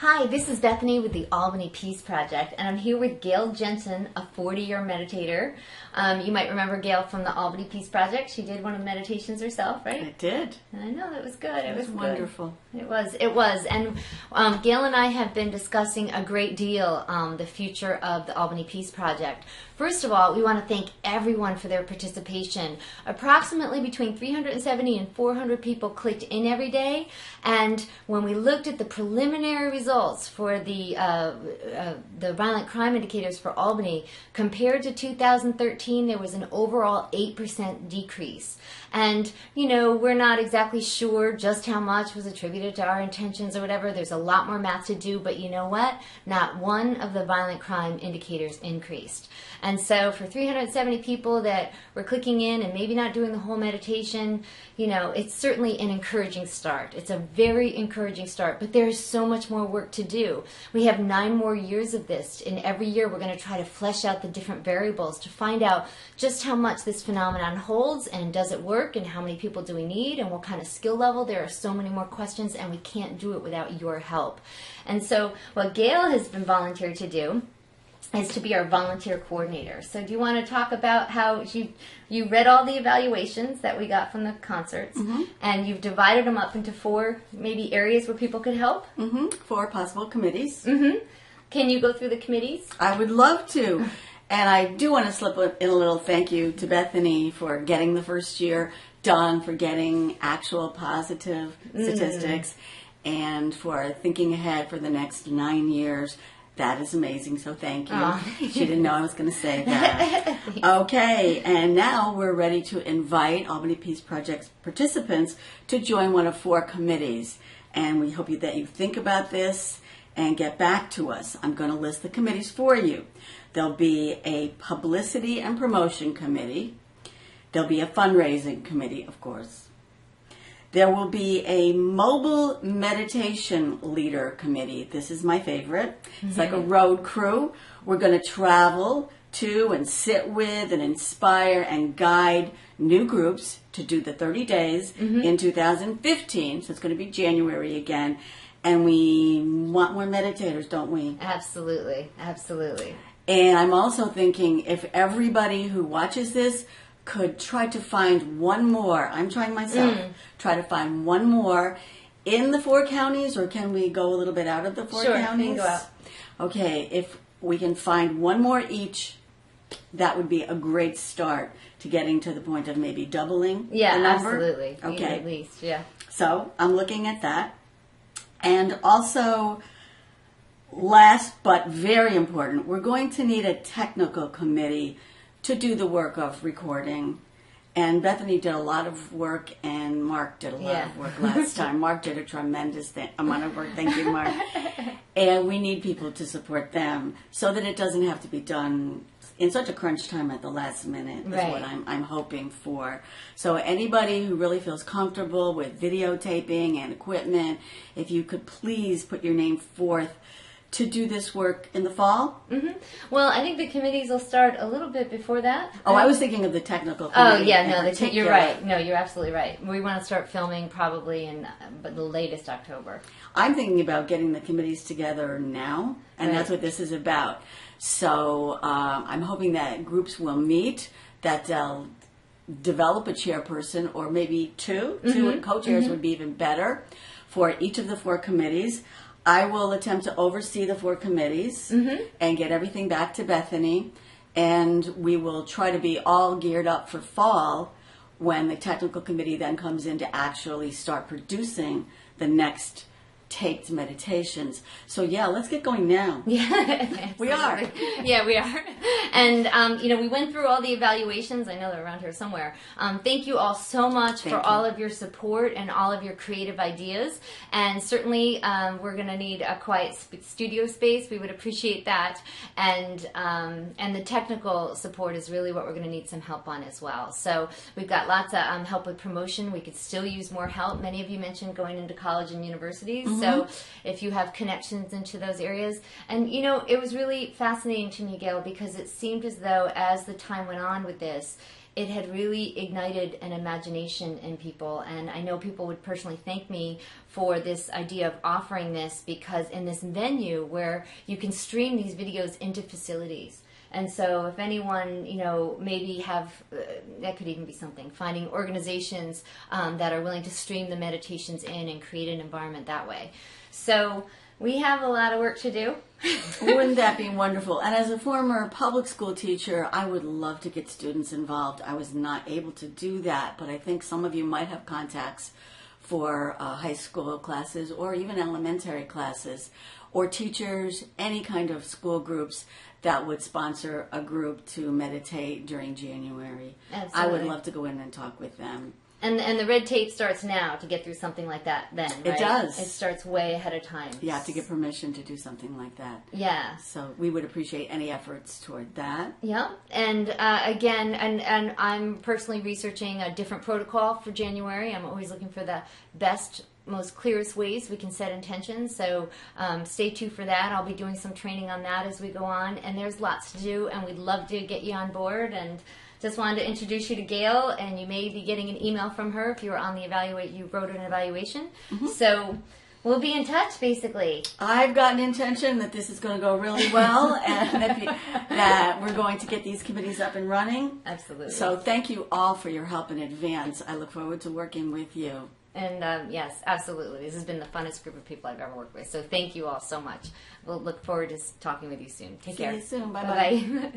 Hi, this is Bethany with the Albany Peace Project, and I'm here with Gail Jensen, a 40-year meditator. You might remember Gail from the Albany Peace Project. She did one of the meditations herself, right? I did. I know, it was good. It was wonderful. It was. And Gail and I have been discussing a great deal the future of the Albany Peace Project. First of all, we want to thank everyone for their participation. Approximately between 370 and 400 people clicked in every day, and when we looked at the preliminary results for the violent crime indicators for Albany, compared to 2013, there was an overall 8% decrease. And, you know, we're not exactly sure just how much was attributed to our intentions or whatever. There's a lot more math to do, but you know what? Not one of the violent crime indicators increased. And so for 370 people that were clicking in and maybe not doing the whole meditation, you know, it's certainly an encouraging start. It's a very encouraging start, but there's so much more work to do. We have 9 more years of this, and every year we're going to try to flesh out the different variables to find out just how much this phenomenon holds, and does it work, and how many people do we need, and what kind of skill level. There are so many more questions, and we can't do it without your help. And so what Gail has been volunteered to do is to be our volunteer coordinator. So do you want to talk about how you read all the evaluations that we got from the concerts, and you've divided them up into 4 maybe areas where people could help? 4 possible committees. Can you go through the committees? I would love to. And I do want to slip in a little thank you to Bethany for getting the first year done, for getting actual positive statistics, and for thinking ahead for the next 9 years. That is amazing, so thank you. She didn't know I was going to say that. Okay, and now we're ready to invite Albany Peace Project participants to join one of 4 committees. And we hope that you think about this and get back to us. I'm going to list the committees for you. There'll be a publicity and promotion committee. There'll be a fundraising committee, of course. There will be a mobile meditation leader committee. This is my favorite. It's like a road crew. We're going to travel to and sit with and inspire and guide new groups to do the 30 days in 2015. So it's going to be January again. And we want more meditators, don't we? Absolutely. Absolutely. And I'm also thinking if everybody who watches this could try to find one more, I'm trying myself, try to find one more in the 4 counties, or can we go a little bit out of the 4 counties? Sure, go out. Okay, if we can find one more each, that would be a great start to getting to the point of maybe doubling the number. Absolutely. Okay. At least, yeah. So I'm looking at that. And also, last but very important, we're going to need a technical committee to do the work of recording. And Bethany did a lot of work, and Mark did a lot of work last time. Mark did a tremendous amount of work. Thank you, Mark. And we need people to support them so that it doesn't have to be done in such a crunch time at the last minute, is what I'm hoping for. So anybody who really feels comfortable with videotaping and equipment, if you could please put your name forth to do this work in the fall? Well, I think the committees will start a little bit before that. Oh, I was thinking of the technical committee. Oh, yeah, no, you're right. No, you're absolutely right. We want to start filming probably in the latest October. I'm thinking about getting the committees together now, and that's what this is about. So I'm hoping that groups will meet, that they'll develop a chairperson, or maybe 2 co-chairs would be even better for each of the 4 committees. I will attempt to oversee the 4 committees and get everything back to Bethany, and we will try to be all geared up for fall when the technical committee then comes in to actually start producing the next taped meditations. So yeah, let's get going now. Yeah, we are. Yeah, we are. And you know, we went through all the evaluations. I know they're around here somewhere. Thank you all so much for all of your support and all of your creative ideas. And certainly, we're going to need a quiet studio space. We would appreciate that. And the technical support is really what we're going to need some help on as well. So we've got lots of help with promotion. We could still use more help. Many of you mentioned going into college and universities. So if you have connections into those areas. And, you know, it was really fascinating to me, Gail, because it seemed as though as the time went on with this, it had really ignited an imagination in people. And I know people would personally thank me for this idea of offering this, because in this venue where you can stream these videos into facilities. And so if anyone, maybe that could even be something, finding organizations that are willing to stream the meditations in and create an environment that way. So we have a lot of work to do. Wouldn't that be wonderful? And as a former public school teacher, I would love to get students involved. I was not able to do that, but I think some of you might have contacts for high school classes or even elementary classes, or teachers, any kind of school groups that would sponsor a group to meditate during January. Absolutely. I would love to go in and talk with them. And the red tape starts now to get through something like that then, right? It does. It starts way ahead of time. You have to get permission to do something like that. Yeah. So we would appreciate any efforts toward that. Yeah. And again, and I'm personally researching a different protocol for January. I'm always looking for the best, most clearest ways we can set intentions. So stay tuned for that. I'll be doing some training on that as we go on. And there's lots to do, and we'd love to get you on board. And just wanted to introduce you to Gail, and you may be getting an email from her if you were on you wrote an evaluation. Mm-hmm. So we'll be in touch, basically. I've got an intention that this is going to go really well, and that we're going to get these committees up and running. Absolutely. So thank you all for your help in advance. I look forward to working with you. And yes, absolutely. This has been the funnest group of people I've ever worked with. So thank you all so much. We'll look forward to talking with you soon. Take care. See you soon. Bye-bye. Bye-bye.